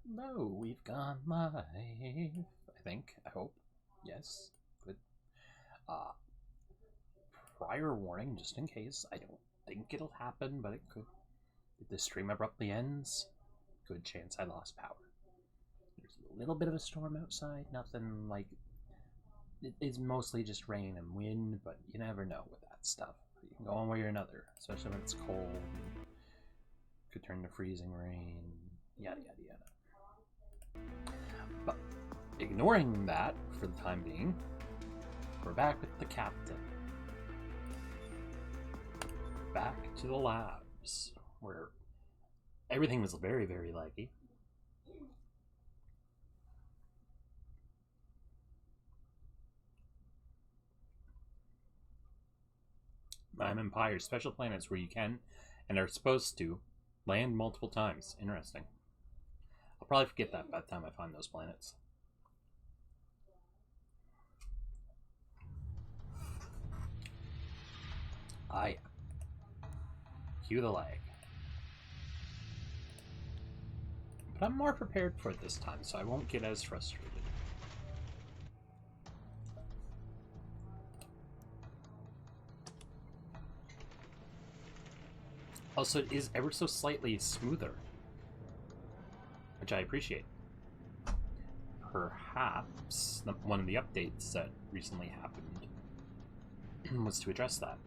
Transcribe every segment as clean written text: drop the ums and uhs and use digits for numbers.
No, we've gone live. I think. I hope. Yes. Good. Uh, Prior warning, just in case. I don't think it'll happen, but it could. If the stream abruptly ends, good chance I lost power. There's a little bit of a storm outside. Nothing like. It's mostly just rain and wind, but you never know with that stuff. You can go one way or another, especially when it's cold. Could turn to freezing rain. Yada yada yada. But ignoring that for the time being, we're back with the captain. Back to the labs, where everything was very, very laggy. I'm Empire, special planets where you can and are supposed to land multiple times. Interesting. I'll probably forget that by the time I find those planets. I cue the lag. But I'm more prepared for it this time, so I won't get as frustrated. Also, it is ever so slightly smoother, which I appreciate. Perhaps one of the updates that recently happened was to address that.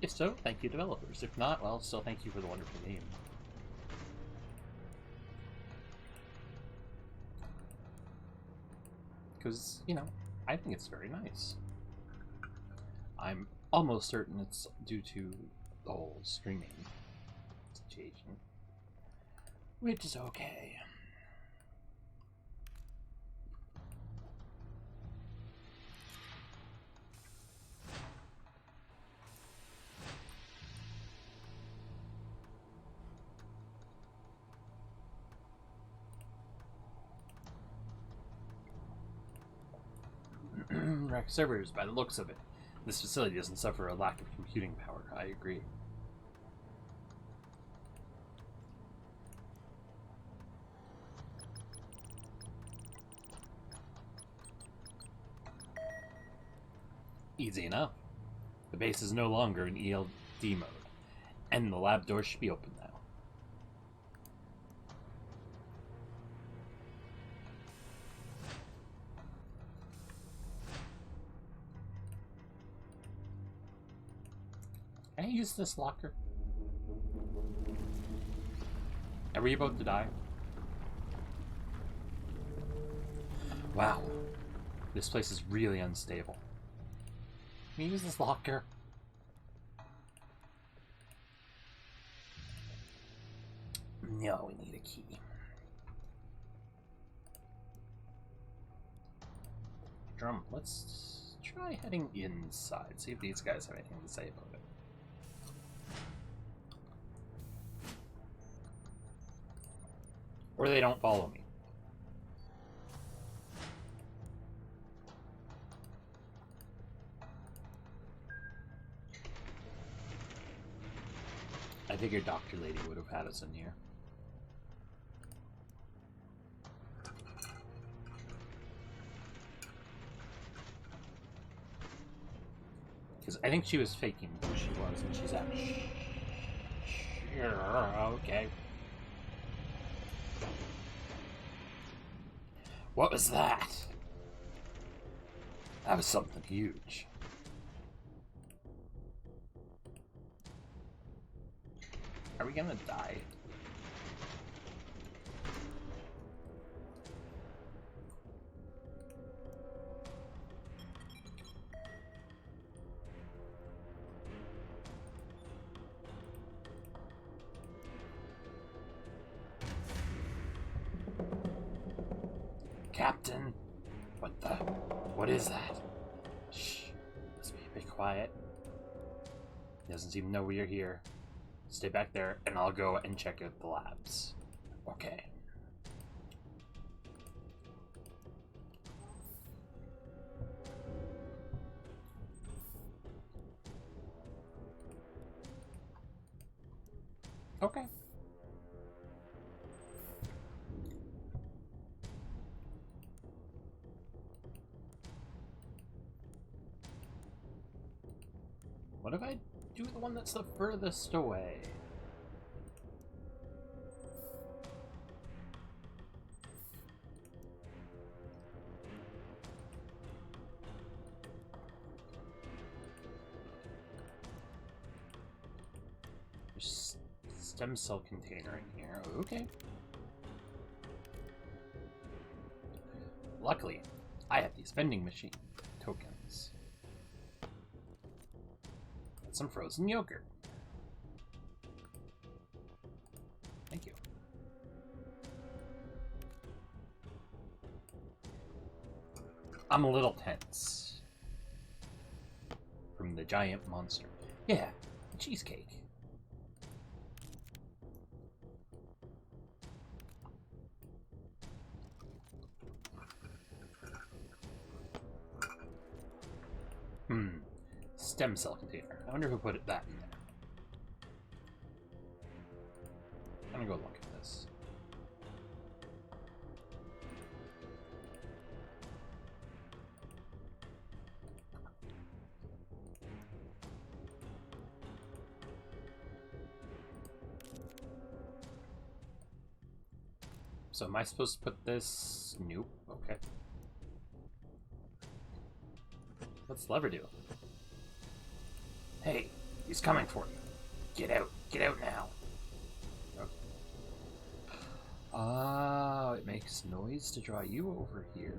If so, thank you, developers. If not, well, still thank you for the wonderful game. Because, you know, I think it's very nice. I'm almost certain it's due to the whole streaming situation, which is okay. Rack servers, by the looks of it. This facility doesn't suffer a lack of computing power. I agree. Easy enough. The base is no longer in ELD mode, and the lab door should be open now. Can I use this locker? Are we about to die? Wow. This place is really unstable. Can you use this locker? No, we need a key. Drum, let's try heading inside. See if these guys have anything to say about it. Or they don't follow me. I figured Dr. Lady would have had us in here. Because I think she was faking who she was, and she's at. Okay. What was that? That was something huge. Are we gonna die? Captain? What is that? Shh. Let's be a bit quiet. He doesn't even know we're here. Stay back there, and I'll go and check out the labs. Okay. Okay. What if I do the one that's the furthest away? There's stem cell container in here. Okay. Luckily, I have these vending machine tokens. And some frozen yogurt. Thank you. I'm a little tense. From the giant monster. Yeah, cheesecake. Stem cell container. I wonder who put that in there. I'm gonna go look at this. So am I supposed to put this? Nope. Okay. What's the lever do? Hey, he's coming for you. Get out. Get out now. Okay. Ah, it makes noise to draw you over here.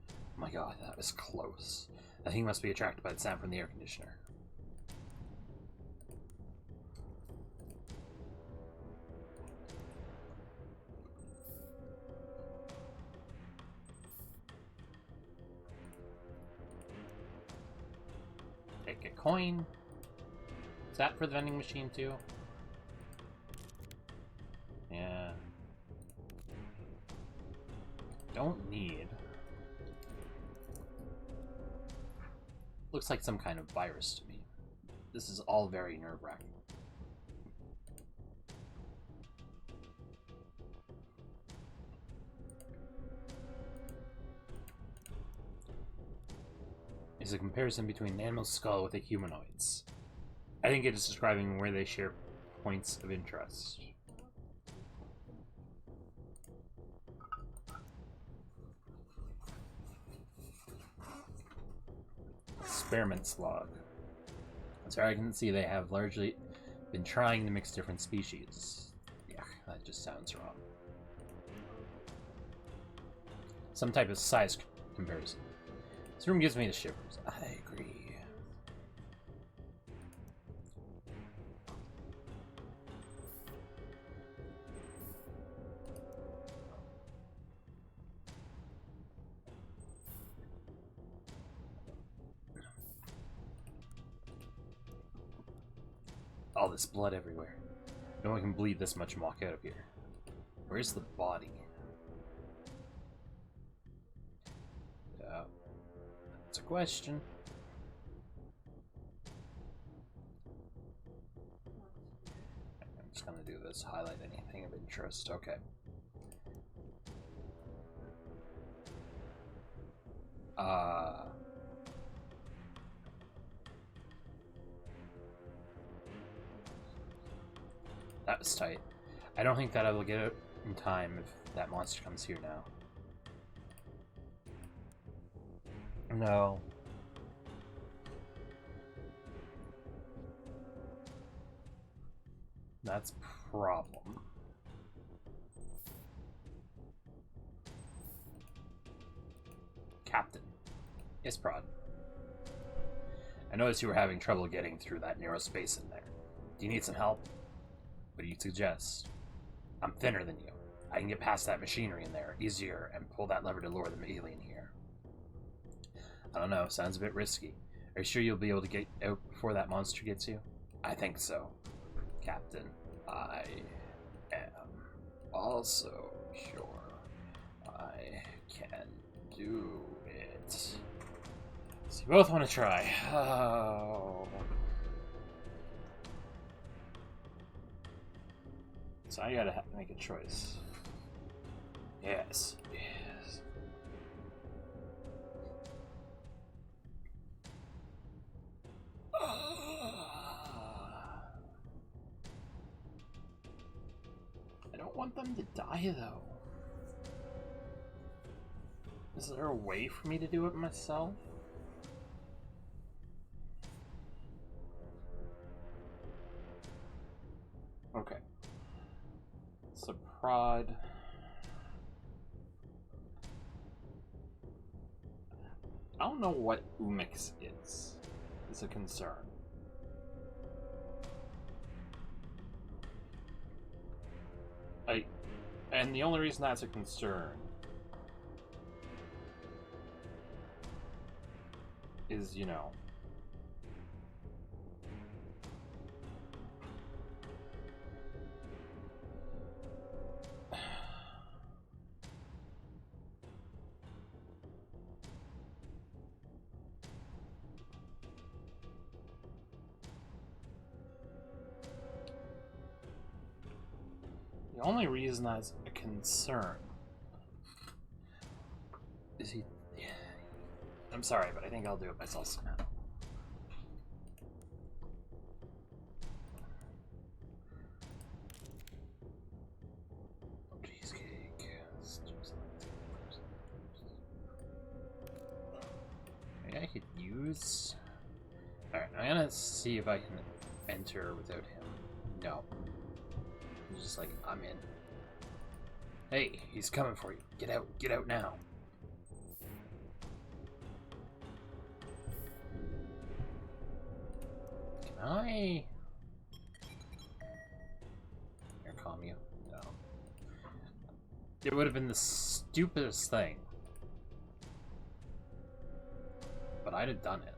Oh my god, that was close. That thing must be attracted by the sound from the air conditioner. Take a coin. Is that for the vending machine too? Yeah. Don't need. Looks like some kind of virus to me. This is all very nerve-wracking. Is a comparison between an animal's skull with a humanoid's. I think it is describing where they share points of interest. Experiments log. So I can see they have largely been trying to mix different species. Yeah, that just sounds wrong. Some type of size comparison. This room gives me the shivers. I agree. All this blood everywhere. No one can bleed this much and walk out of here. Where's the body? That's a question. I'm just gonna do this. Highlight anything of interest. Okay. That was tight. I don't think that I will get it in time if that monster comes here now. No. That's a problem. Captain. Yes, Prod. I noticed you were having trouble getting through that narrow space in there. Do you need some help? What do you suggest? I'm thinner than you. I can get past that machinery in there easier and pull that lever to lure the alien here. I don't know, sounds a bit risky. Are you sure you'll be able to get out before that monster gets you? I think so, Captain. I am also sure I can do it. So you both want to try. Oh. So I gotta make a choice. Yes, yes. I don't want them to die, though. Is there a way for me to do it myself? Okay. So prod. I don't know what Umix is. It's a concern. And the only reason that's a concern is, you know, the only reason that's a concern is he... I'm sorry, but I think I'll do it myself somehow. Cheesecake. Maybe I could use... Alright, I'm gonna see if I can enter without him. No. He's just like, I'm in. Hey, he's coming for you. Get out now. Can I... Here, calm you. No. It would have been the stupidest thing. But I'd have done it.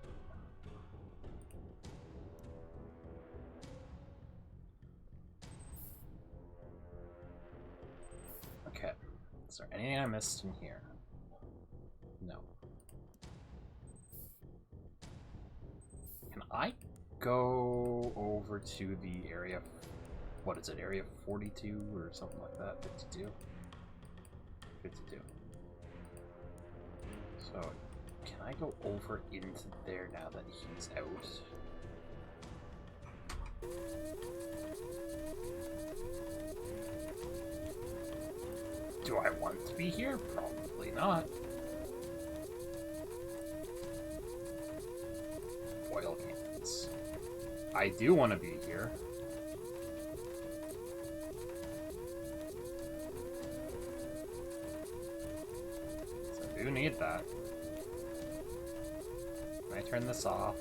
Okay. Is there anything I missed in here? No. Can I go over to the area... What is it? Area 42 or something like that? 52? 52. So, can I go over into there now that he's out? Do I want to be here? Probably not. Oil cans. I do want to be here. So I do need that. Can I turn this off?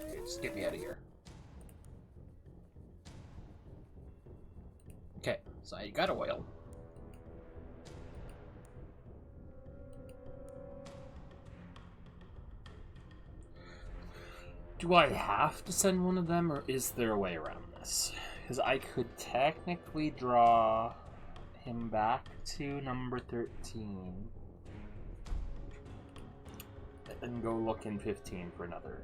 Okay, just get me out of here. Okay, so you got oil. Do I have to send one of them, or is there a way around this? Because I could technically draw him back to number 13 and go look in 15 for another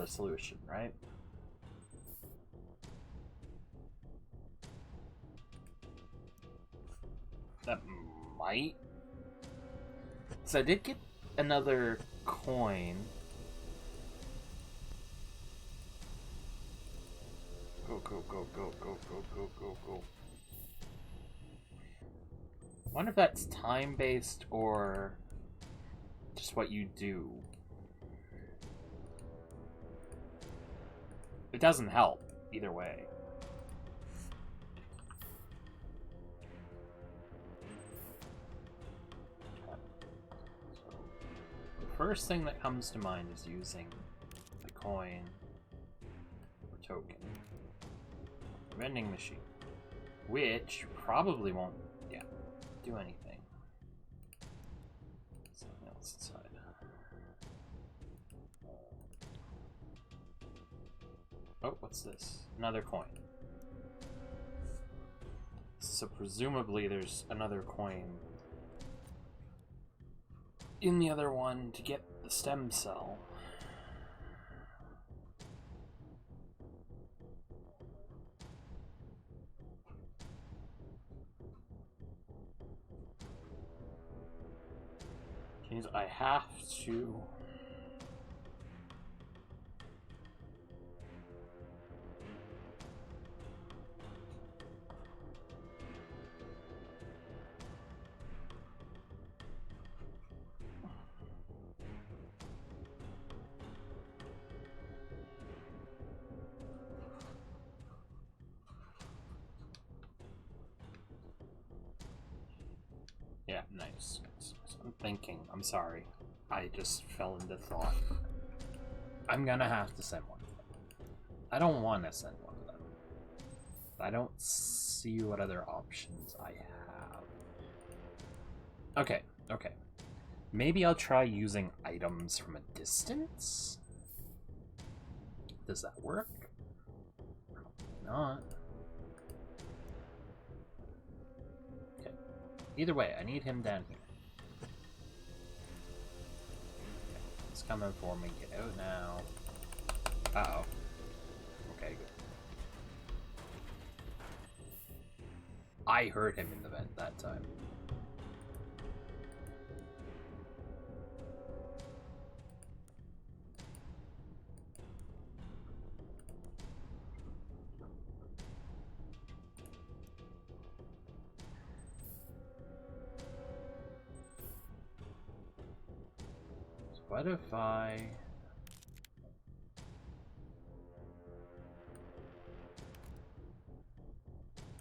solution, right? That might. So I did get another coin. Go, go, go, go, go, go, go, go, go. I wonder if that's time-based or just what you do. It doesn't help either way. First thing that comes to mind is using the coin or token. Vending machine. Which probably won't, do anything. Something else inside. Oh, what's this? Another coin. So presumably there's another coin in the other one to get the stem cell. Jeez, I have to. Yeah, nice. I'm thinking. I'm sorry. I just fell into thought. I'm gonna have to send one of them. I don't want to send one of them. I don't see what other options I have. Okay, okay. Maybe I'll try using items from a distance? Does that work? Probably not. Okay. Either way, I need him down here. Okay. He's coming for me. Get out now. Uh-oh. Okay, good. I heard him in the vent that time. So what if I...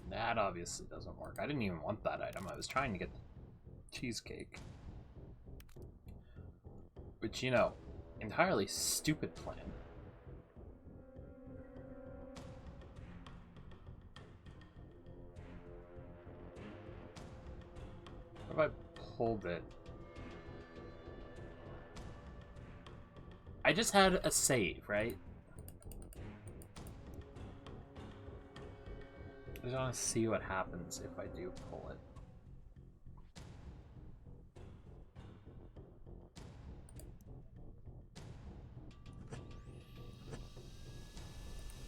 That obviously doesn't work. I didn't even want that item. I was trying to get the cheesecake. Which, you know, entirely stupid plan. What if I pulled it? I just had a save, right? I just want to see what happens if I do pull it.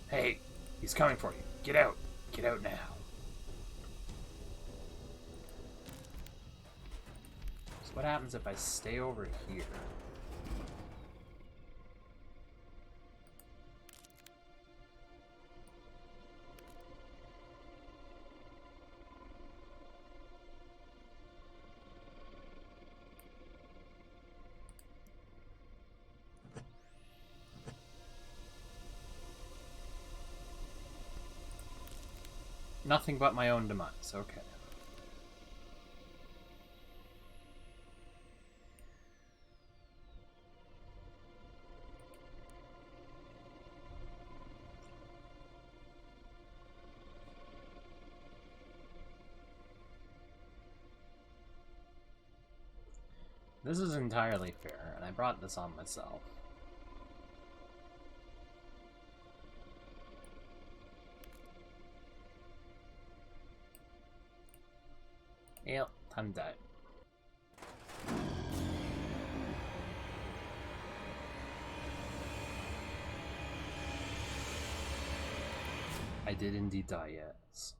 Hey, he's coming for you. Get out. Get out now. So what happens if I stay over here? Nothing but my own demise. Okay. This is entirely fair, and I brought this on myself. Yep, time to die. I did indeed die, yes.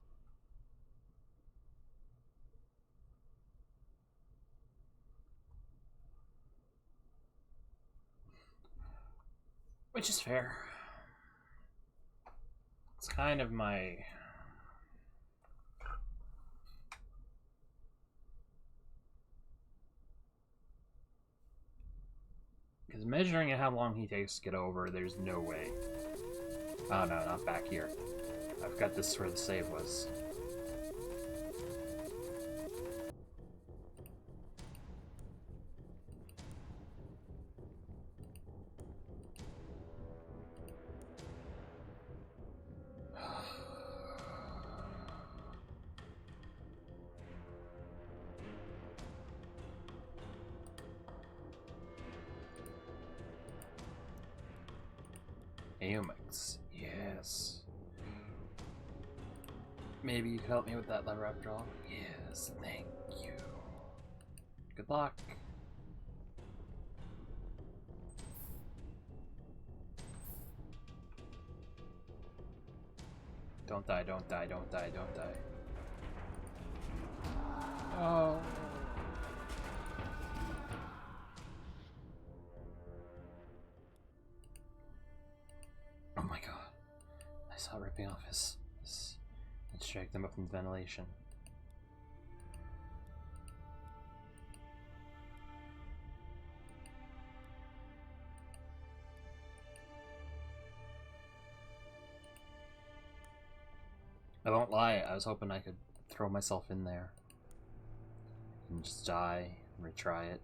Which is fair. It's kind of my... Because measuring how long he takes to get over, there's no way. Oh no, not back here. I've got this where the save was. Aomix, yes. Maybe you could help me with that lever after all? Yes, thank you. Good luck. Don't die, don't die, don't die, don't die. Oh. Oh my god. I saw it ripping off his let's drag them up in ventilation. I won't lie, I was hoping I could throw myself in there and just die and retry it.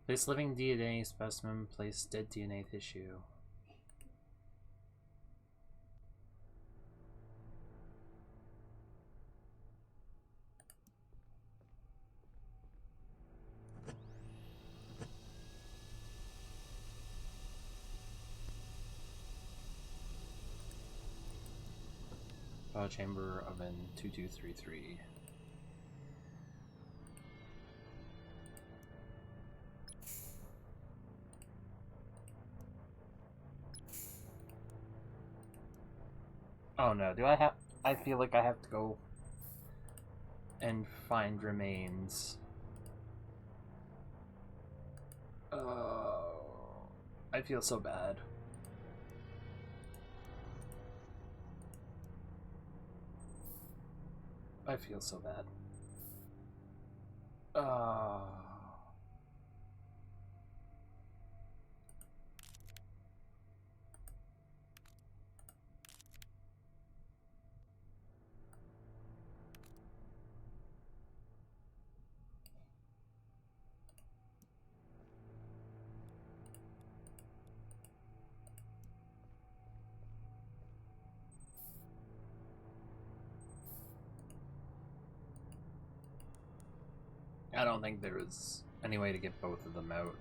Place living DNA specimen, place dead DNA tissue. Chamber oven 2233. Oh no, do I have... I feel like I have to go and find remains. I feel so bad. I feel so bad. I don't think there is any way to get both of them out.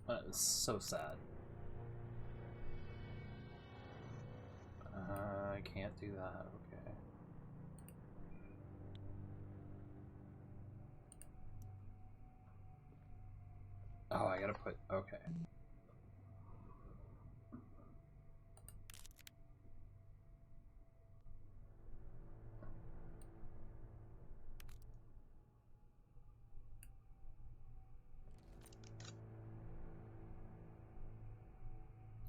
That is so sad. I can't do that, okay. Oh, I gotta put... okay.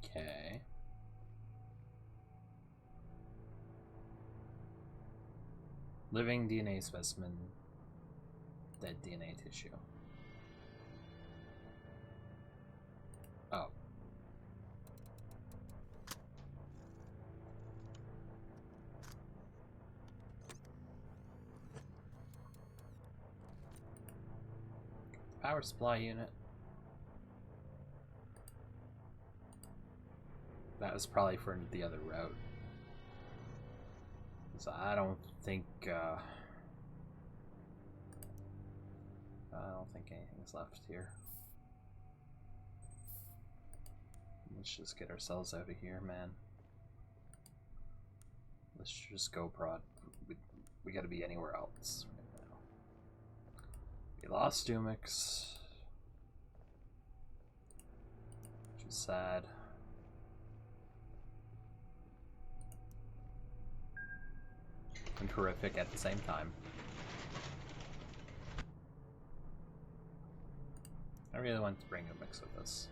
Okay. Living DNA specimen. Dead DNA tissue. Oh. Power supply unit. That was probably for the other route. So I don't think anything's left here. Let's just get ourselves out of here, man. Let's just go prod. We gotta be anywhere else right now. We lost Doomix, which is sad. And terrific at the same time. I really want to bring a mix with us.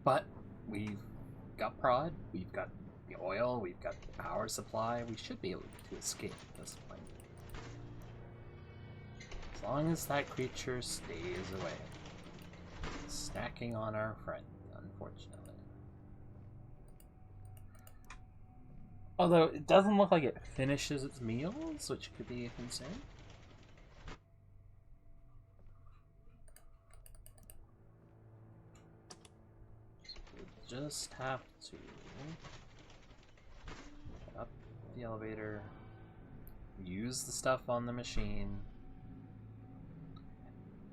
But we've got prod, we've got the oil, we've got the power supply. We should be able to escape at this point. As long as that creature stays away. Snacking on our friend, unfortunately. Although it doesn't look like it finishes its meals, which could be a concern. So we just have to get up the elevator, use the stuff on the machine,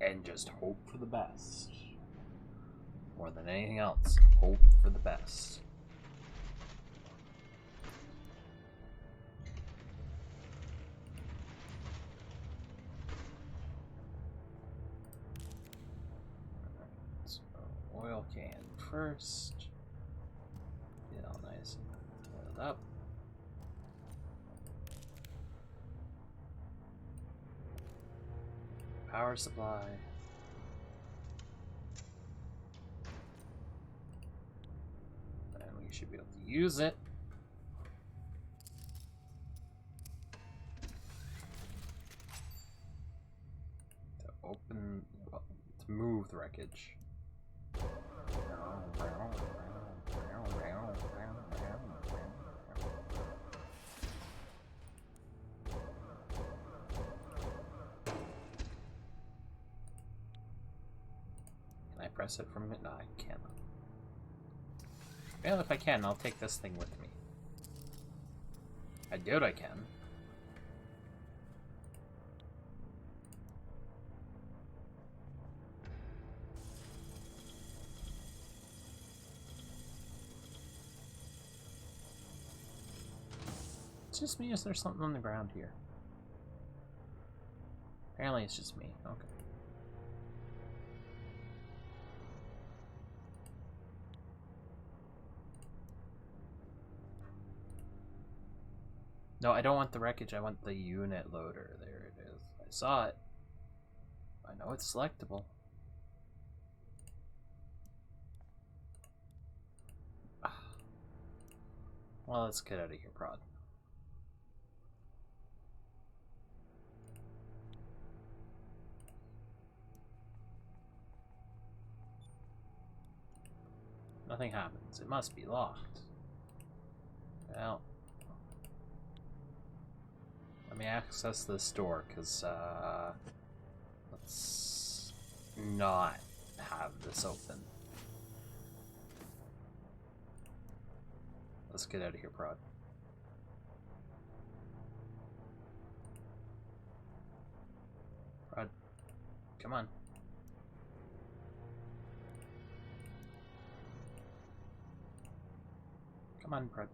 and just hope for the best. More than anything else, hope for the best. So, oil can first. Get all nice and oiled up. Power supply. And we should be able to use it. To open, well, to move the wreckage. Can I press it from it? No, I can't. Well, if I can, I'll take this thing with me. I doubt I can. It's just me, or is there something on the ground here? Apparently it's just me. Okay. No, I don't want the wreckage, I want the unit loader. There it is. I saw it. I know it's selectable. Well, let's get out of here, Prod. Nothing happens. It must be locked. Well, let me access this door, because, let's not have this open. Let's get out of here, Prod. Prod, come on. Come on, Prod.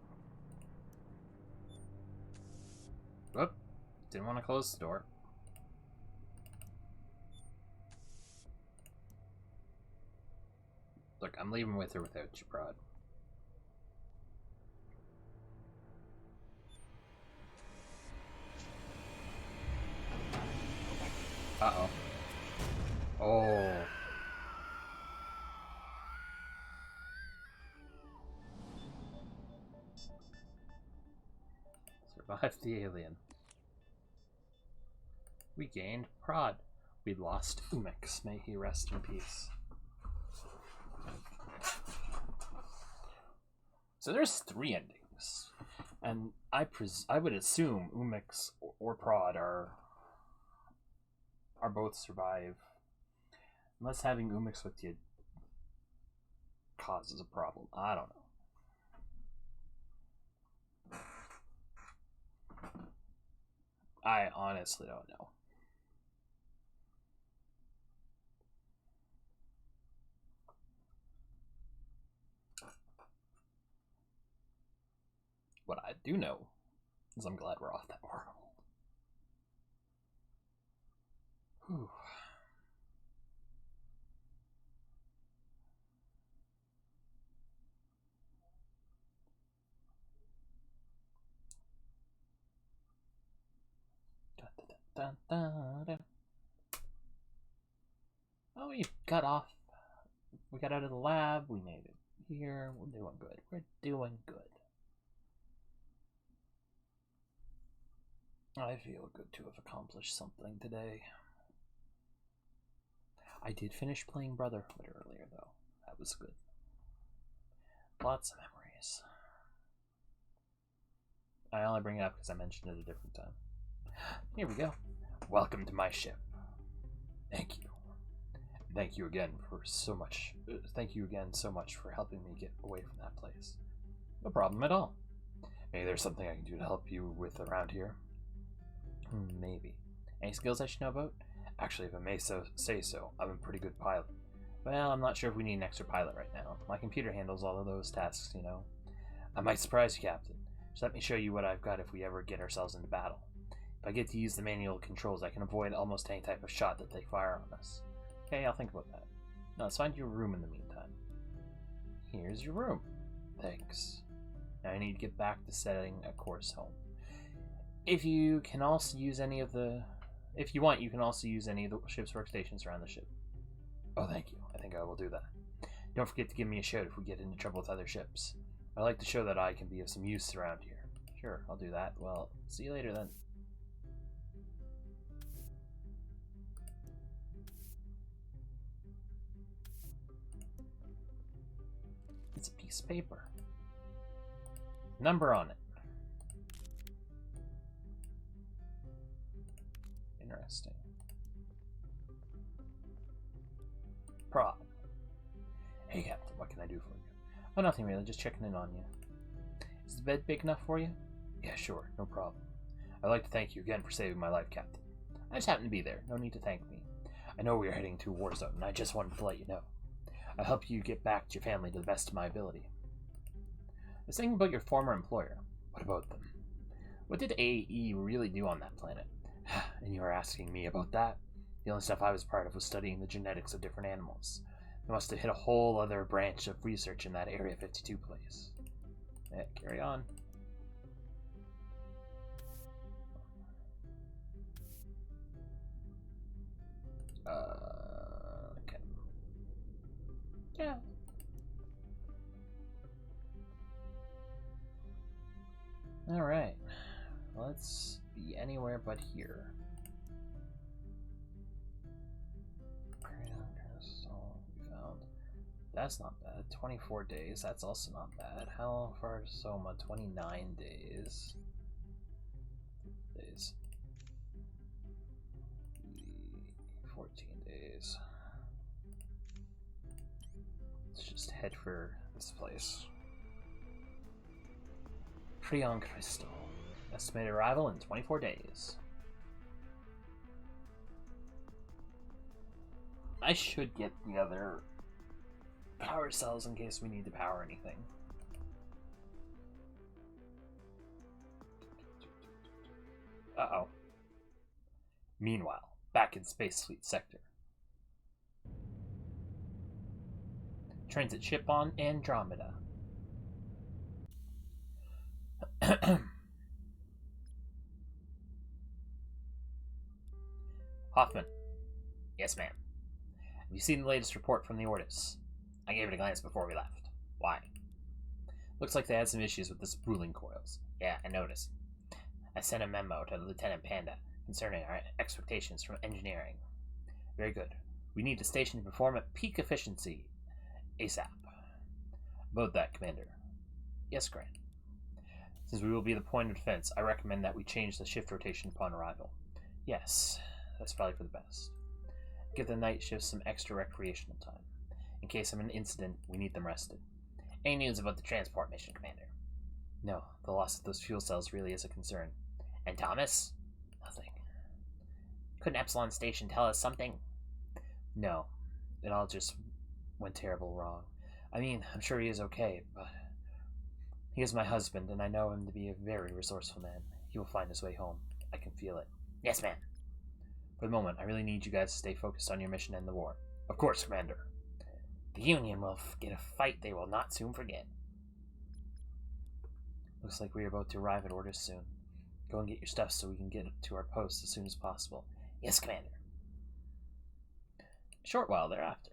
Whoop. Didn't want to close the door. Look, I'm leaving with or without you, Prod. Uh-oh. Oh. Survived the alien. We gained Prod. We lost Umix. May he rest in peace. So there's 3 endings. And I would assume Umix or Prod are both survive. Unless having Umix with you causes a problem. I don't know. I honestly don't know. What I do know is I'm glad we're off that world. Whew. Da, da, da, da, da. Oh, we got off. We got out of the lab. We made it here. We're doing good. We're doing good. I feel good to have accomplished something today. I did finish playing Brotherhood earlier, though. That was good. Lots of memories. I only bring it up because I mentioned it a different time. Here we go. Welcome to my ship. Thank you. Thank you again for so much. Thank you again so much for helping me get away from that place. No problem at all. Maybe there's something I can do to help you with around here. Maybe. Any skills I should know about? Actually, if I may say so, I'm a pretty good pilot. Well, I'm not sure if we need an extra pilot right now. My computer handles all of those tasks, you know. I might surprise you, Captain. Just let me show you what I've got if we ever get ourselves into battle. If I get to use the manual controls, I can avoid almost any type of shot that they fire on us. Okay, I'll think about that. Now, let's find you a room in the meantime. Here's your room. Thanks. Now I need to get back to setting a course home. If you can also use any of the... If you want, you can also use any of the ship's workstations around the ship. Oh, thank you. I think I will do that. Don't forget to give me a shout if we get into trouble with other ships. I like to show that I can be of some use around here. Sure, I'll do that. Well, see you later then. It's a piece of paper. Number on it. Interesting. Prop. Hey, Captain, what can I do for you? Oh, nothing really, just checking in on you. Is the bed big enough for you? Yeah, sure, no problem. I'd like to thank you again for saving my life, Captain. I just happened to be there, no need to thank me. I know we are heading to a war zone, and I just wanted to let you know. I'll help you get back to your family to the best of my ability. I was thinking about your former employer. What about them? What did AE really do on that planet? And you are asking me about that? The only stuff I was part of was studying the genetics of different animals. They must have hit a whole other branch of research in that Area 52 place. Yeah, carry on. Okay. Yeah. Alright. Let's be anywhere but here. Found. That's not bad. 24 days. That's also not bad. How far is Soma? 29 days. 14 days. Let's just head for this place. Freon Crystal. Estimated arrival in 24 days. I should get the other power cells in case we need to power anything. Uh-oh. Meanwhile, back in Space Fleet Sector. Transit ship on Andromeda. Hoffman. Yes, ma'am. Have you seen the latest report from the Ortis? I gave it a glance before we left. Why? Looks like they had some issues with the spooling coils. Yeah, I noticed. I sent a memo to Lieutenant Panda concerning our expectations from engineering. Very good. We need the station to perform at peak efficiency ASAP. About that, Commander. Yes, Grant. Since we will be the point of defense, I recommend that we change the shift rotation upon arrival. Yes, that's probably for the best. Give the night shifts some extra recreational time. In case of an incident, we need them rested. Any news about the transport mission, Commander? No, the loss of those fuel cells really is a concern. And Thomas? Nothing. Couldn't Epsilon Station tell us something? No, it all just went terrible wrong. I mean, I'm sure he is okay, but he is my husband, and I know him to be a very resourceful man. He will find his way home. I can feel it. Yes, ma'am. For the moment, I really need you guys to stay focused on your mission and the war. Of course, Commander. The Union will get a fight they will not soon forget. Looks like we are about to arrive at Ortis soon. Go and get your stuff so we can get to our post as soon as possible. Yes, Commander. A short while thereafter.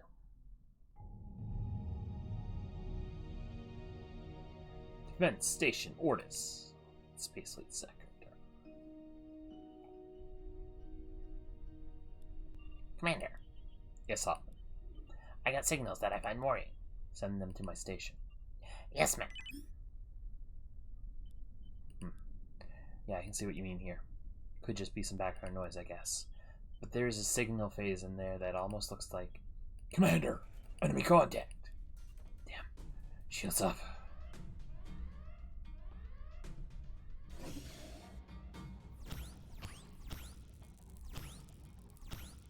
Defense Station Ortis. Space Fleet Sector. Commander. Yes, Hoffman. I got signals that I find worrying. Send them to my station. Yes, ma'am. Yeah, I can see what you mean here. Could just be some background noise, I guess. But there is a signal phase in there that almost looks like... Commander! Enemy contact! Damn. Shields up.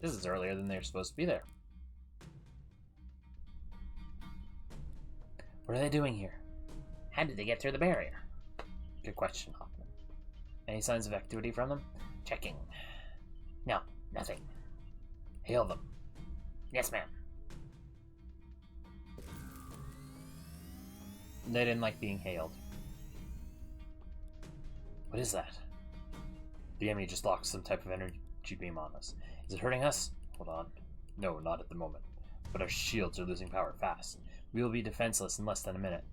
This is earlier than they're supposed to be there. What are they doing here? How did they get through the barrier? Good question, Hoffman. Any signs of activity from them? Checking. No, nothing. Hail them. Yes, ma'am. They didn't like being hailed. What is that? The enemy just locked some type of energy beam on us. Is it hurting us? Hold on. No, not at the moment. But our shields are losing power fast. We will be defenseless in less than a minute.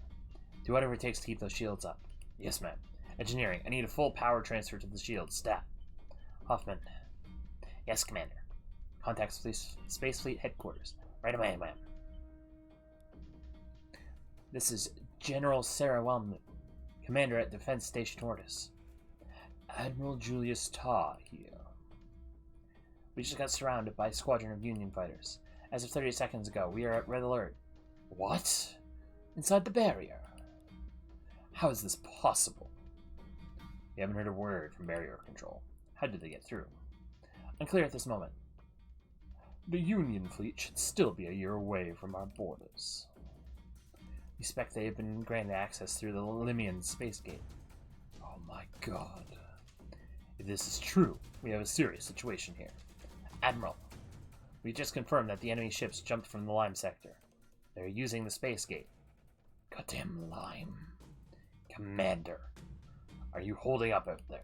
Do whatever it takes to keep those shields up. Yes, ma'am. Engineering, I need a full power transfer to the shields. Stat. Hoffman. Yes, Commander. Contact Space Fleet Headquarters. Right away, ma'am. This is General Sarah Wellman, Commander at Defense Station Ortis. Admiral Julius Taw here. We just got surrounded by a squadron of Union fighters. As of 30 seconds ago, we are at red alert. What? Inside the barrier? How is this possible? We haven't heard a word from barrier control. How did they get through? Unclear at this moment. The Union fleet should still be a year away from our borders. We suspect they have been granted access through the Limian space gate. Oh my god. If this is true, we have a serious situation here. Admiral, we just confirmed that the enemy ships jumped from the Lime sector. They're using the space gate. Goddamn Lime. Commander, are you holding up out there?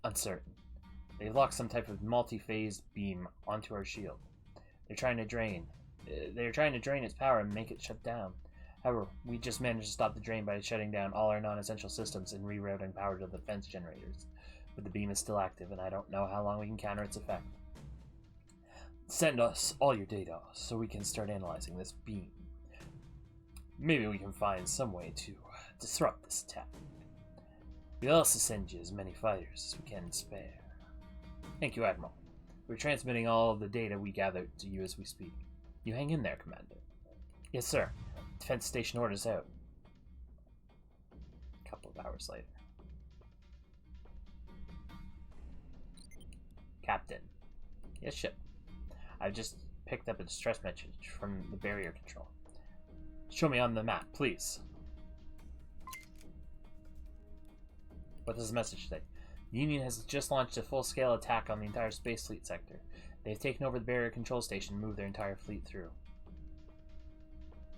Uncertain. They've locked some type of multi-phase beam onto our shield. They're trying to drain its power and make it shut down. However, we just managed to stop the drain by shutting down all our non-essential systems and rerouting power to the defense generators. But the beam is still active, and I don't know how long we can counter its effect. Send us all your data so we can start analyzing this beam. Maybe we can find some way to disrupt this attack. We'll also send you as many fighters as we can spare. Thank you, Admiral. We're transmitting all of the data we gathered to you as we speak. You hang in there, Commander. Yes, sir. Defense Station Ortis out. A couple of hours later. Captain. Yes, ship. I've just picked up a distress message from the barrier control. Show me on the map, please. What does the message say? The Union has just launched a full-scale attack on the entire Space Fleet sector. They've taken over the barrier control station and moved their entire fleet through.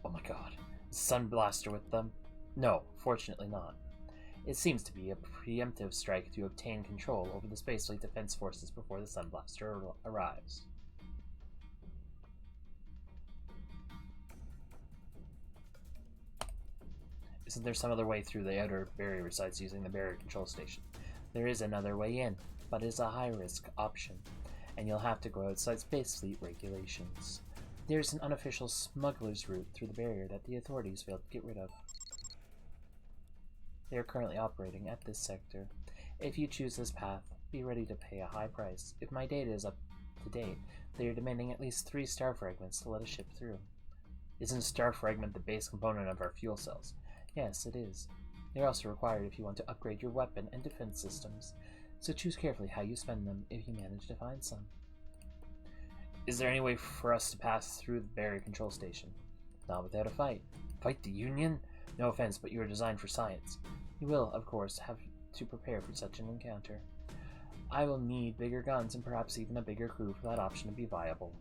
Oh my god. Is Sunblaster with them? No, fortunately not. It seems to be a preemptive strike to obtain control over the Space Fleet defense forces before the Sunblaster arrives. Isn't there some other way through the outer barrier besides using the barrier control station? There is another way in, but it's a high-risk option, and you'll have to go outside Space Fleet regulations. There's an unofficial smuggler's route through the barrier that the authorities failed to get rid of. They are currently operating at this sector. If you choose this path, be ready to pay a high price. If my data is up to date, they are demanding at least 3 star fragments to let a ship through. Isn't a star fragment the base component of our fuel cells? Yes, it is. They're also required if you want to upgrade your weapon and defense systems, so choose carefully how you spend them if you manage to find some. Is there any way for us to pass through the barrier control station? Not without a fight. Fight the Union? No offense, but you are designed for science. You will, of course, have to prepare for such an encounter. I will need bigger guns and perhaps even a bigger crew for that option to be viable.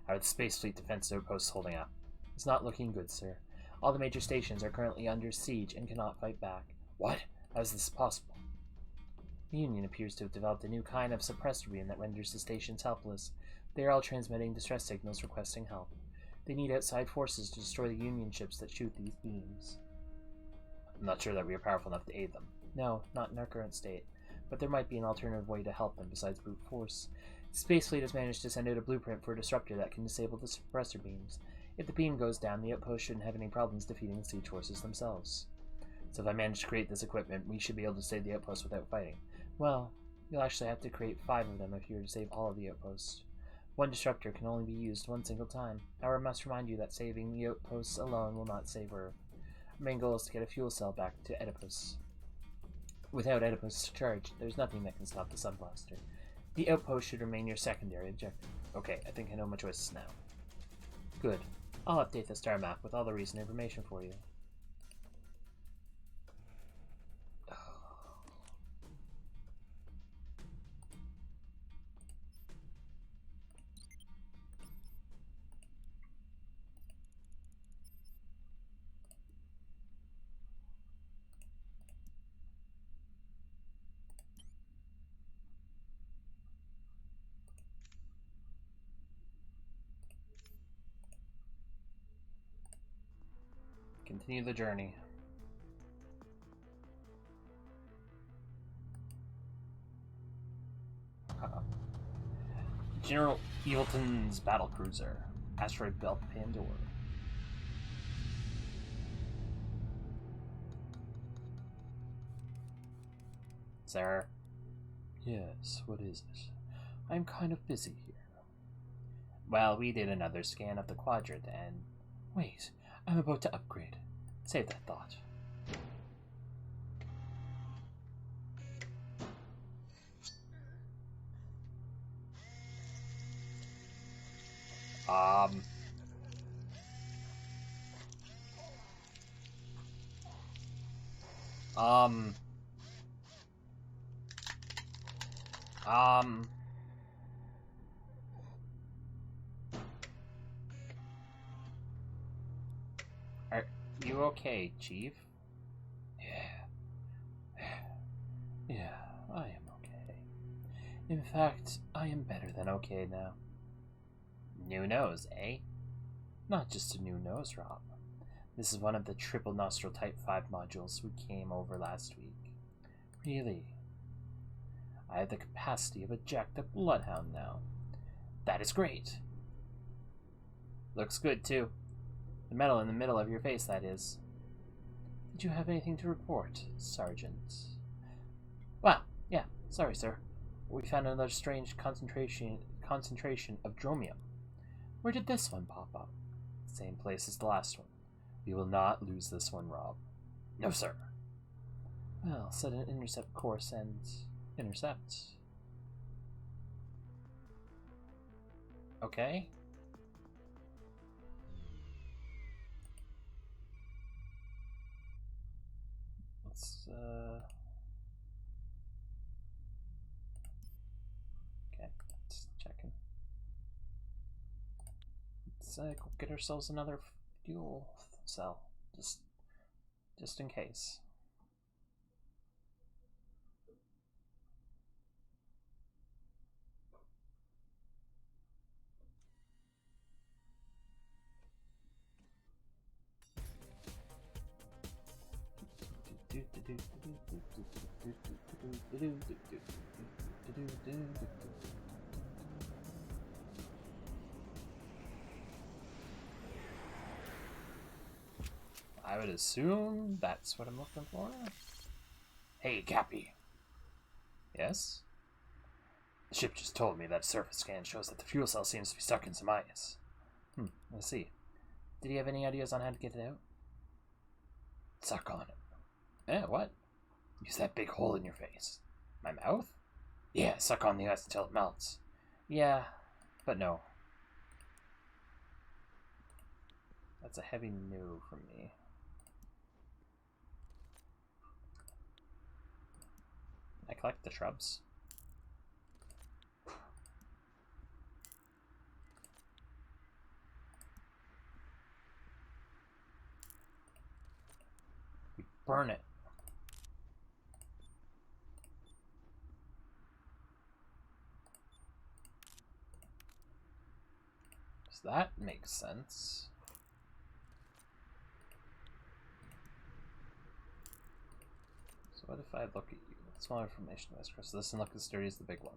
How are the Space Fleet defense outposts holding up? It's not looking good, sir. All the major stations are currently under siege and cannot fight back. What? How is this possible? The Union appears to have developed a new kind of suppressor beam that renders the stations helpless. They are all transmitting distress signals requesting help. They need outside forces to destroy the Union ships that shoot these beams. I'm not sure that we are powerful enough to aid them. No, not in our current state. But there might be an alternative way to help them besides brute force. The Space Fleet has managed to send out a blueprint for a disruptor that can disable the suppressor beams. If the beam goes down, the outpost shouldn't have any problems defeating the siege forces themselves. So if I manage to create this equipment, we should be able to save the outpost without fighting. Well, you'll actually have to create 5 of them if you were to save all of the outposts. One disruptor can only be used one single time. However, I must remind you that saving the outposts alone will not save Earth. Our main goal is to get a fuel cell back to Oedipus. Without Oedipus to charge, there's nothing that can stop the Sunblaster. The outpost should remain your secondary objective. Okay, I think I know my choices now. Good. I'll update the star map with all the recent information for you. Continue the journey. General Evilton's battlecruiser, Asteroid Belt Pandora. Sir? Yes, what is it? I'm kind of busy here. Well, we did another scan of the quadrant and... Wait, I'm about to upgrade. Save that thought. Um... Are you okay, Chief? Yeah, I am okay. In fact, I am better than okay now. New nose, eh? Not just a new nose, Rob. This is one of the triple nostril Type 5 modules we came over last week. Really? I have the capacity of a jacked up bloodhound now. That is great. Looks good, too. The metal in the middle of your face, that is. Did you have anything to report, Sergeant? Well, yeah, sorry, sir. We found another strange concentration of dromium. Where did this one pop up? Same place as the last one. We will not lose this one, Rob. No, sir. Well, set an intercept course and intercept. Okay. Let's, okay, just checking. Let's go get ourselves another fuel cell, just in case. I would assume that's what I'm looking for. Hey, Cappy. Yes? The ship just told me that surface scan shows that the fuel cell seems to be stuck in some ice. Let's see. Did he have any ideas on how to get it out? Suck on it. Eh, what? Use that big hole in your face. My mouth? Yeah, suck on the ice until it melts. Yeah, but no. That's a heavy no from me. I collect the shrubs. We burn it. So that makes sense. So what if I look at you? Small information device. So this and look as sturdy as the big one.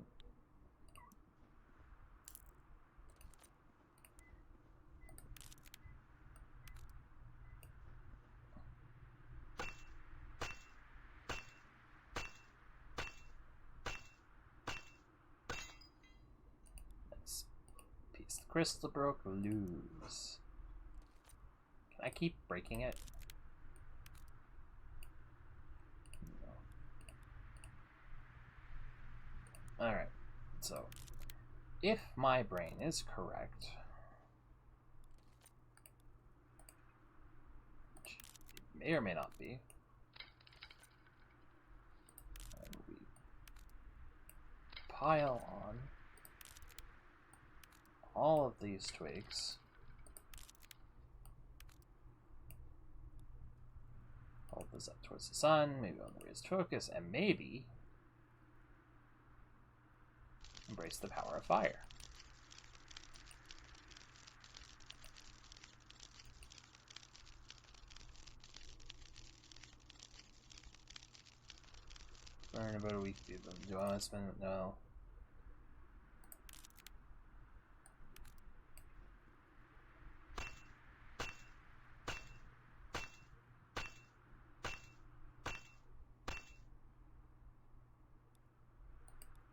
Nice piece. The crystal broke loose. Can I keep breaking it? Alright, so if my brain is correct, which it may or may not be, and we pile on all of these twigs, hold this up towards the sun, maybe on the raised focus, and maybe embrace the power of fire. Burn about a week. Do I want to spend it? No.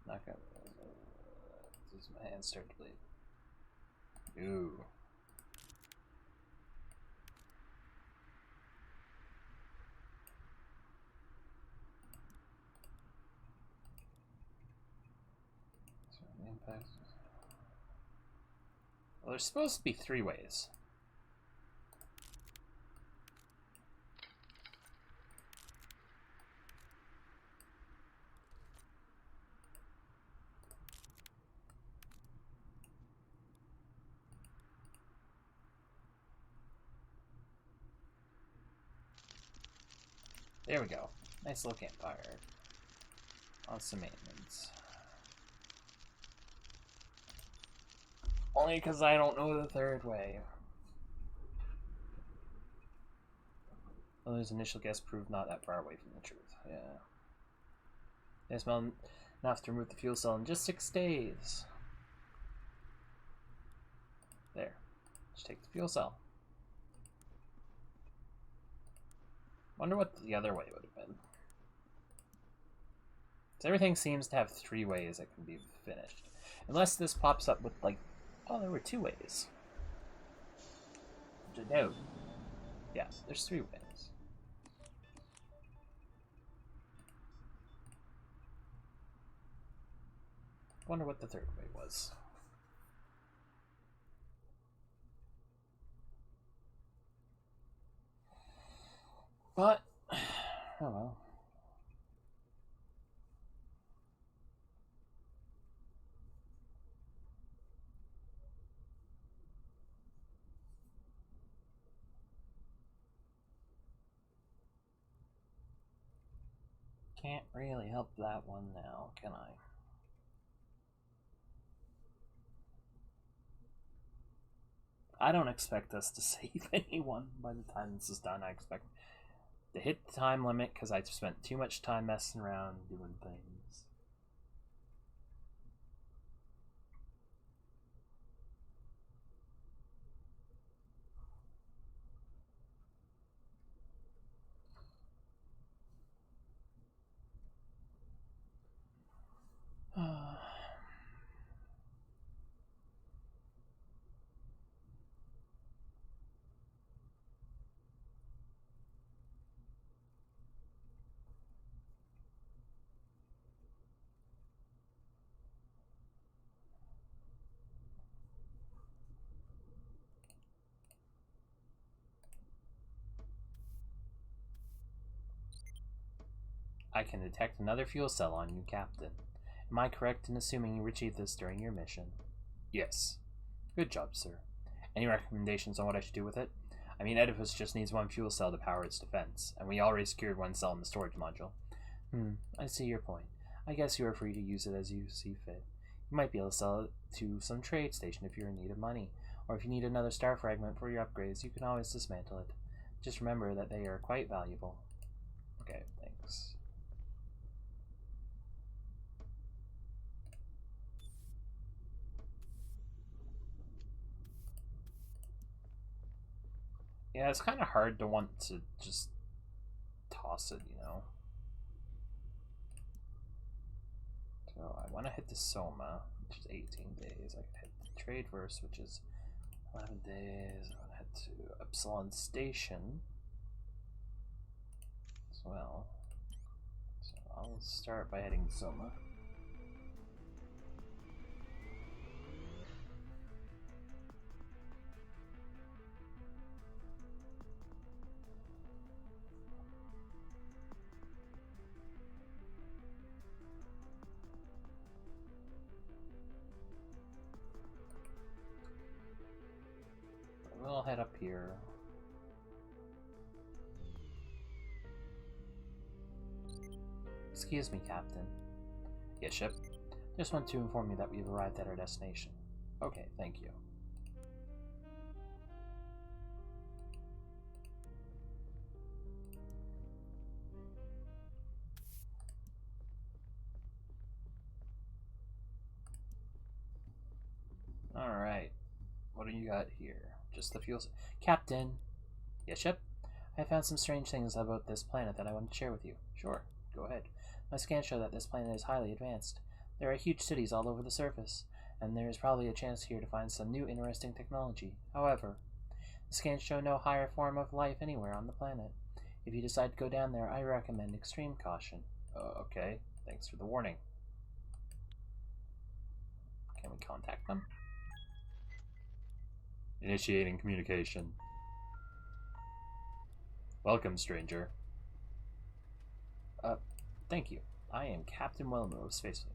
Not gonna. My hands start to bleed. Ooh. Impact. Well, there's supposed to be 3 ways. There we go. Nice little campfire. Lots of maintenance. Only because I don't know the 3rd way. Well, initial guess proved not that far away from the truth. Yeah. They smell enough to remove the fuel cell in just 6 days. There. Just take the fuel cell. Wonder what the other way would have been. So everything seems to have 3 ways that can be finished. Unless this pops up with, like, oh, there were 2 ways. No. Yeah, there's 3 ways. Wonder what the 3rd way was. But, oh well. Can't really help that one now, can I? I don't expect us to save anyone by the time this is done. I expect to hit the time limit because I've spent too much time messing around doing things. I can detect another fuel cell on you, Captain. Am I correct in assuming you retrieved this during your mission? Yes. Good job, sir. Any recommendations on what I should do with it? I mean, Oedipus just needs 1 fuel cell to power its defense, and we already secured 1 cell in the storage module. I see your point. I guess you are free to use it as you see fit. You might be able to sell it to some trade station if you're in need of money, Or if you need another star fragment for your upgrades, you can always dismantle it. Just remember that they are quite valuable. Okay, thanks. Yeah, it's kind of hard to want to just toss it, you know? So I want to hit the Soma, which is 18 days. I can hit the Tradeverse, which is 11 days. I want to head to Epsilon Station as well. So I'll start by heading to Soma. We'll head up here. Excuse me, Captain. Yes, ship. Just want to inform you that we've arrived at our destination. Okay, thank you. Alright. What do you got here? Just the fuels. Captain! Yes, ship? I found some strange things about this planet that I want to share with you. Sure, go ahead. My scans show that this planet is highly advanced. There are huge cities all over the surface, and there is probably a chance here to find some new interesting technology. However, the scans show no higher form of life anywhere on the planet. If you decide to go down there, I recommend extreme caution. Okay, thanks for the warning. Can we contact them? Initiating communication. Welcome, stranger. Thank you. I am Captain Wilmer of Spacefleet.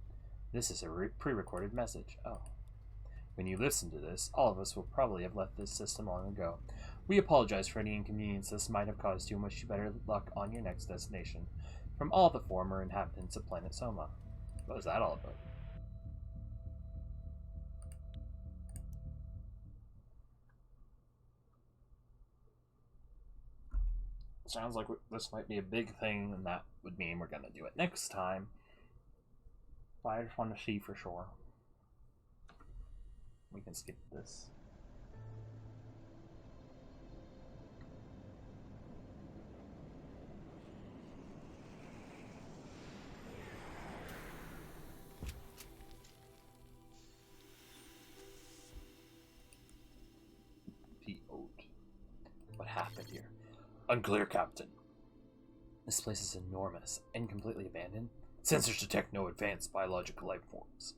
This is a pre-recorded message. Oh. When you listen to this, all of us will probably have left this system long ago. We apologize for any inconvenience this might have caused you and wish you better luck on your next destination. From all the former inhabitants of planet Soma. What is that all about? Sounds like this might be a big thing, and that would mean we're gonna do it next time. But I just want to see for sure. We can skip this. What happened here? Unclear, Captain. This place is enormous and completely abandoned. Sensors detect no advanced biological life forms.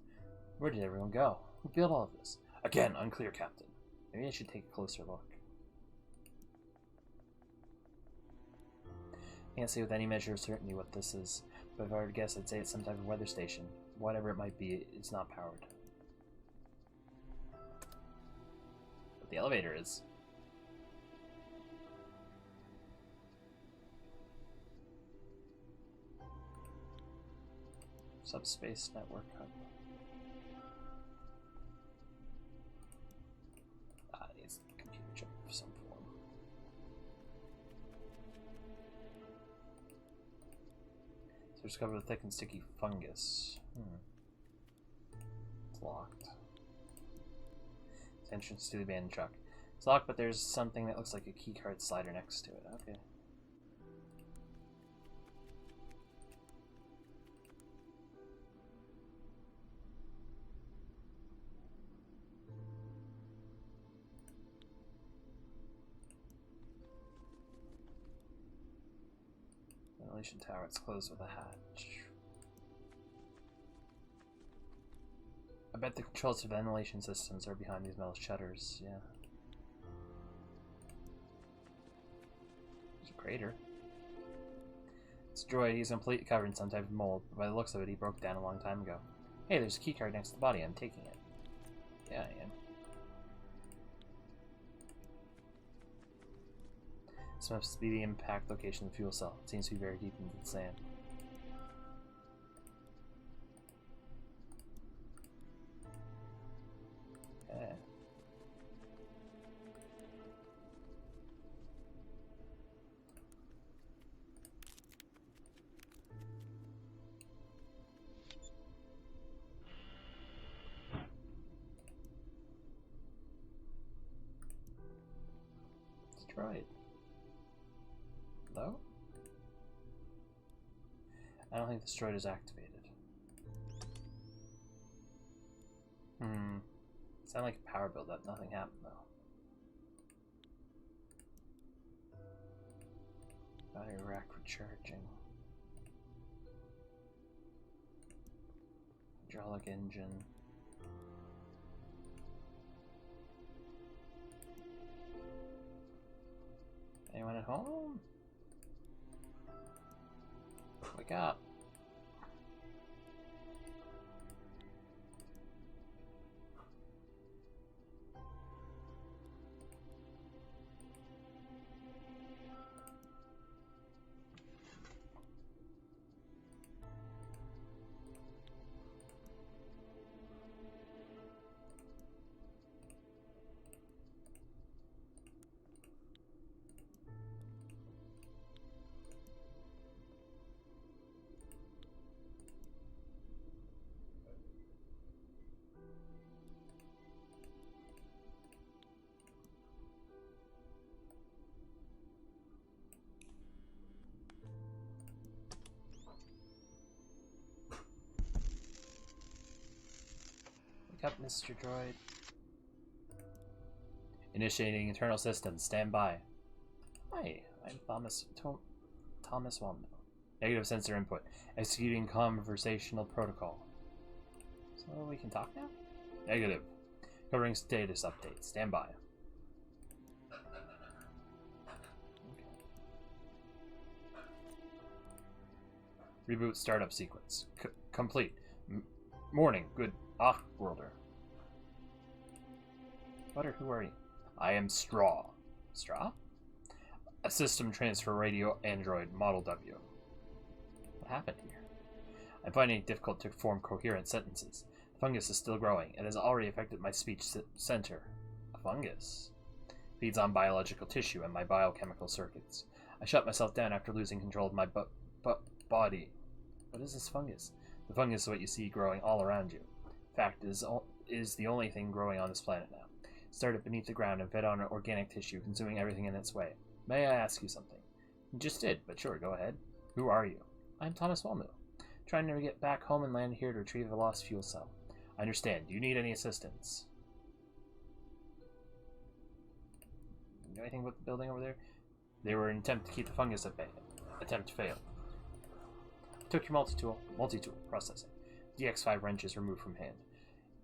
Where did everyone go? Who built all of this? Again, unclear, Captain. Maybe I should take a closer look. Can't say with any measure of certainty what this is, but if I were to guess, I'd say it's some type of weather station. Whatever it might be, it's not powered. But the elevator is. Subspace Network Hub. It's a computer chip of some form. So discover the thick and sticky fungus. It's locked. It's entrance to the abandoned truck. It's locked, but there's something that looks like a keycard slider next to it. Okay. Ventilation tower, it's closed with a hatch. I bet the controls to ventilation systems are behind these metal shutters, yeah. There's a crater. It's a droid, he's completely covered in some type of mold, but by the looks of it, he broke down a long time ago. Hey, there's a keycard next to the body, I'm taking it. Yeah, I am. This must be the impact location of the fuel cell. It seems to be very deep into the sand. Okay. droid. Hello? I don't think this droid is activated. Sound like a power build up. Nothing happened though. Battery rack recharging. Hydraulic engine. Anyone at home? Wake up. Wake up, Mr. Droid. Initiating internal systems. Stand by. Hi, I'm Thomas Womno. Negative sensor input. Executing conversational protocol. So we can talk now? Negative. Covering status update. Stand by. Reboot startup sequence. Complete. Morning. Good. Worlder. What or who are you? I am Straw. Straw? A system transfer radio android, Model W. What happened here? I'm finding it difficult to form coherent sentences. The fungus is still growing. It has already affected my speech center. A fungus? Feeds on biological tissue and my biochemical circuits. I shut myself down after losing control of my body. What is this fungus? The fungus is what you see growing all around you. In fact, is the only thing growing on this planet now. It started beneath the ground and fed on organic tissue, consuming everything in its way. May I ask you something? You just did, but sure, go ahead. Who are you? I'm Thomas Womno. Trying to get back home and land here to retrieve a lost fuel cell. I understand. Do you need any assistance? You know anything about the building over there? They were an attempt to keep the fungus at bay. Attempt failed. Took your multi-tool. Processing. DX5 wrench is removed from hand.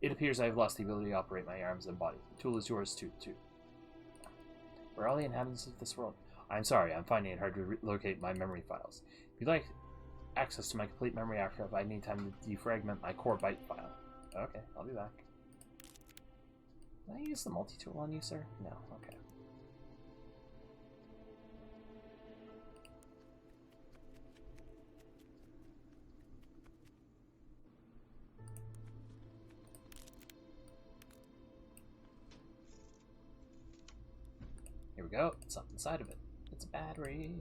It appears I have lost the ability to operate my arms and body. The tool is yours too. Where are all the inhabitants of this world? I'm sorry, I'm finding it hard to locate my memory files. If you'd like access to my complete memory archive, I need time to defragment my core byte file. Okay, I'll be back. Can I use the multi-tool on you, sir? No, okay. Here we go. It's up inside of it. It's a battery.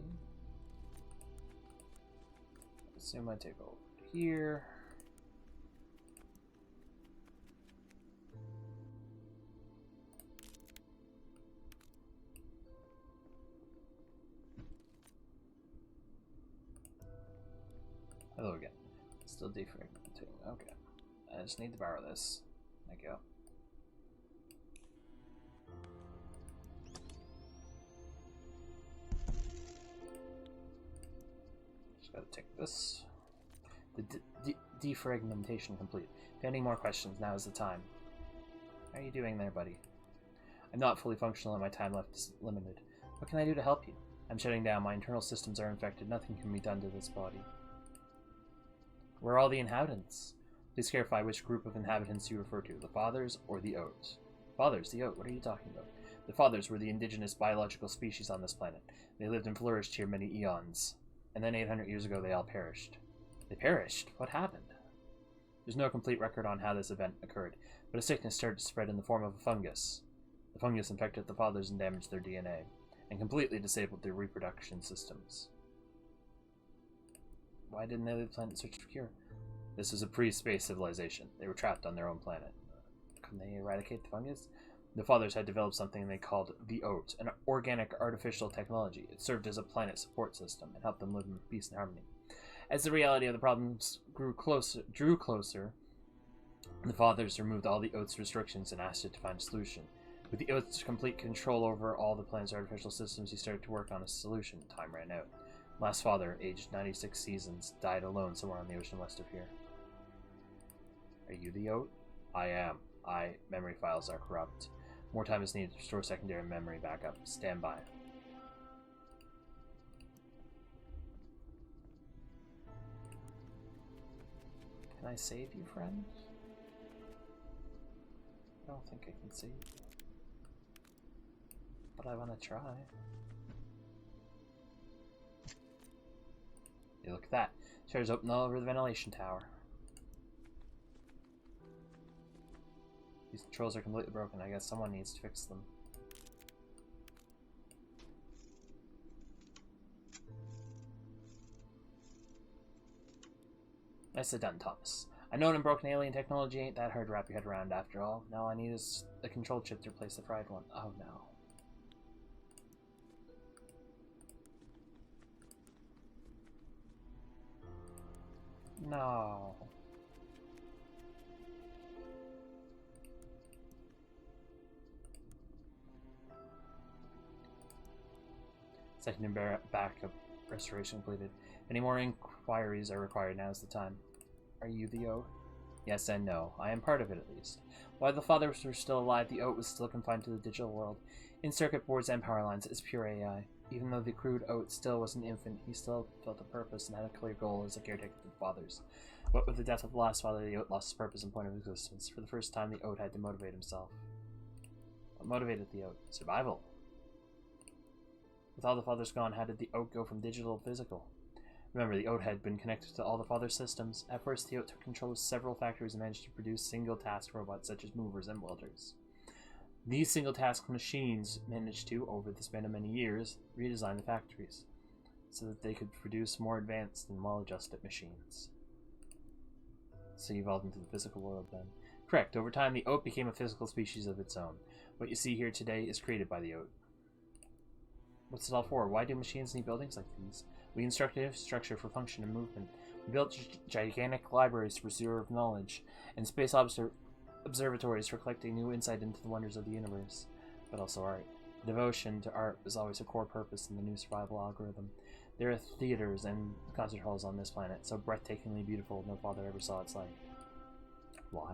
Assume I take over here. Hello again. Still defragmenting. Okay. I just need to borrow this. Thank you. Gotta take this. The defragmentation complete. If you have any more questions, now is the time. How are you doing there, buddy? I'm not fully functional and my time left is limited. What can I do to help you? I'm shutting down. My internal systems are infected. Nothing can be done to this body. Where are all the inhabitants? Please clarify which group of inhabitants you refer to, the Fathers or the Oats. Fathers, the Oat, what are you talking about? The Fathers were the indigenous biological species on this planet. They lived and flourished here many eons. And then 800 years ago, they all perished. They perished? What happened? There's no complete record on how this event occurred, but a sickness started to spread in the form of a fungus. The fungus infected the Fathers and damaged their DNA, and completely disabled their reproduction systems. Why didn't they leave the planet in search for cure? This was a pre-space civilization. They were trapped on their own planet. Couldn't they eradicate the fungus? The fathers had developed something they called the Oat, an organic artificial technology. It served as a planet support system and helped them live in peace and harmony. As the reality of the problems drew closer, the fathers removed all the Oat's restrictions and asked it to find a solution. With the Oat's complete control over all the planet's artificial systems, he started to work on a solution. Time ran out. Last father, aged 96 seasons, died alone somewhere on the ocean west of here. Are you the Oat? I am. Memory files are corrupt. More time is needed to restore secondary memory backup. Stand by. Can I save you, friend? I don't think I can save you. But I want to try. Hey, look at that. Stairs open all over the ventilation tower. These controls are completely broken. I guess someone needs to fix them. Nicely done, Thomas. I know broken alien technology ain't that hard to wrap your head around after all. Now all I need is a control chip to replace the fried one. Oh no. No. Second backup restoration completed. If any more inquiries are required, now is the time. Are you the Oat? Yes and no. I am part of it, at least. While the fathers were still alive, the Oat was still confined to the digital world. In circuit boards and power lines, it's pure AI. Even though the crude Oat still was an infant, he still felt a purpose and had a clear goal as a caretaker to the fathers. But with the death of the last father, the Oat lost his purpose and point of existence. For the first time, the Oat had to motivate himself. What motivated the Oat? Survival. With all the fathers gone, how did the Oat go from digital to physical? Remember, the Oat had been connected to all the father systems. At first, the Oat took control of several factories and managed to produce single-task robots such as movers and welders. These single-task machines managed to, over the span of many years, redesign the factories so that they could produce more advanced and well-adjusted machines. So you evolved into the physical world then. Correct. Over time, the Oat became a physical species of its own. What you see here today is created by the Oat. What's it all for? Why do machines need buildings like these? We constructed infrastructure for function and movement. We built gigantic libraries to preserve knowledge, and space observatories for collecting new insight into the wonders of the universe. But also art. Devotion to art was always a core purpose in the new survival algorithm. There are theaters and concert halls on this planet, so breathtakingly beautiful no father ever saw its like. Why?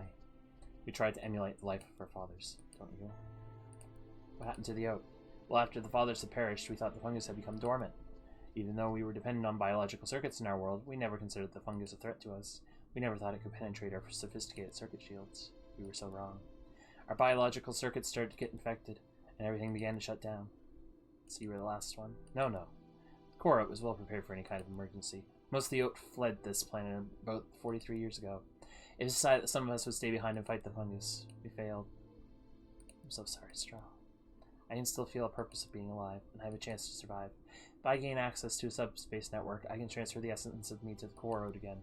We tried to emulate the life of our fathers, don't you? What happened to the Oat? Well, after the fathers had perished, we thought the fungus had become dormant. Even though we were dependent on biological circuits in our world, we never considered the fungus a threat to us. We never thought it could penetrate our sophisticated circuit shields. We were so wrong. Our biological circuits started to get infected, and everything began to shut down. See, you were the last one? No. The core Oat was well prepared for any kind of emergency. Most of the Oat fled this planet about 43 years ago. It was decided that some of us would stay behind and fight the fungus. We failed. I'm so sorry, Straw. I can still feel a purpose of being alive, and I have a chance to survive. If I gain access to a subspace network, I can transfer the essence of me to the core Oat again.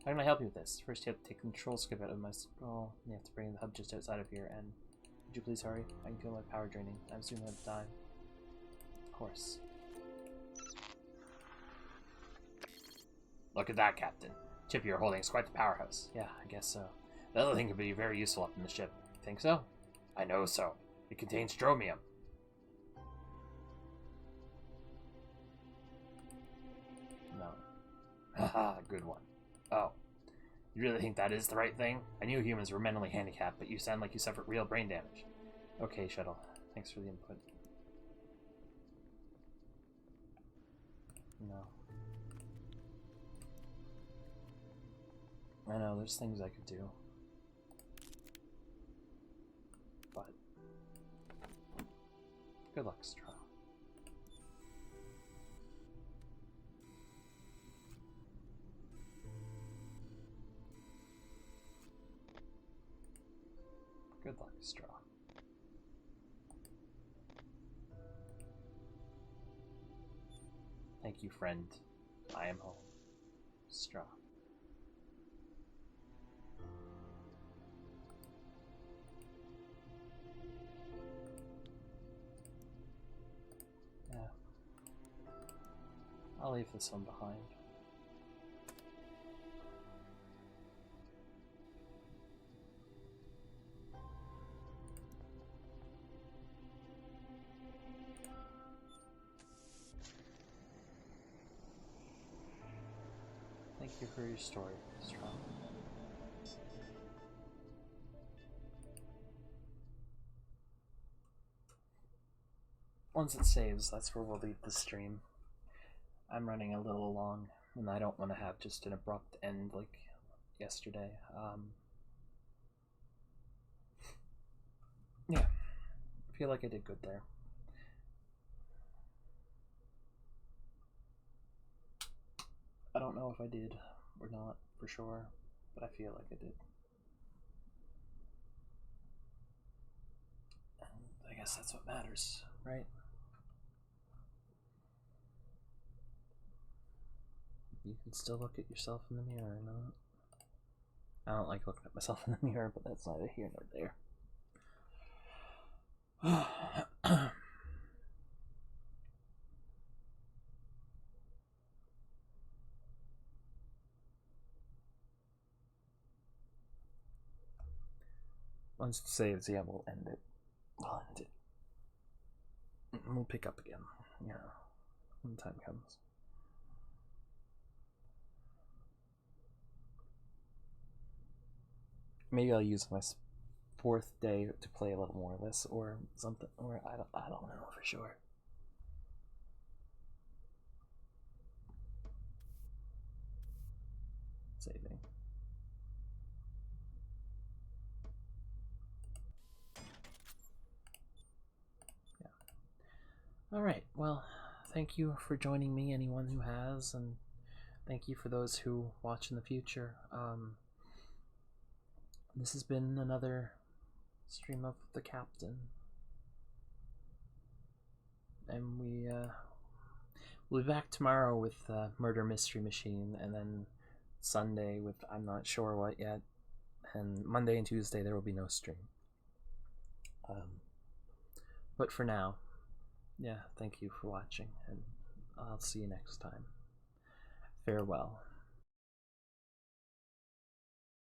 How can I help you with this? First, you have to take control skip out of my skull, and you have to bring the hub just outside of here, and... Would you please hurry? I can feel my power draining. I'm soon going to die. Of course. Look at that, Captain. Chip you're holding is quite the powerhouse. Yeah, I guess so. The other thing could be very useful up in the ship. Think so? I know so. It contains stromium. No. Haha, good one. Oh. You really think that is the right thing? I knew humans were mentally handicapped, but you sound like you suffered real brain damage. Okay, Shuttle. Thanks for the input. No. I know, there's things I could do. But... good luck, Straw. Good luck, Straw. Thank you, friend. I am home. Straw. I'll leave this one behind. Thank you for your story, Strong. Once it saves, that's where we'll leave the stream. I'm running a little long, and I don't want to have just an abrupt end like yesterday. Yeah, I feel like I did good there. I don't know if I did or not for sure, but I feel like I did. And I guess that's what matters, right? You can still look at yourself in the mirror, no? I don't like looking at myself in the mirror, but that's neither here nor there. Once it saves, yeah, we'll end it. We'll end it. We'll pick up again, yeah, when the time comes. Maybe I'll use my 4th day to play a little more of this, or something, or I don't know for sure. Saving. Yeah. All right. Well, thank you for joining me, anyone who has, and thank you for those who watch in the future. This has been another stream of the Captain, and we'll be back tomorrow with Murder Mystery Machine, and then Sunday with I'm not sure what yet, and Monday and Tuesday there will be no stream. But for now, yeah, thank you for watching, and I'll see you next time. Farewell.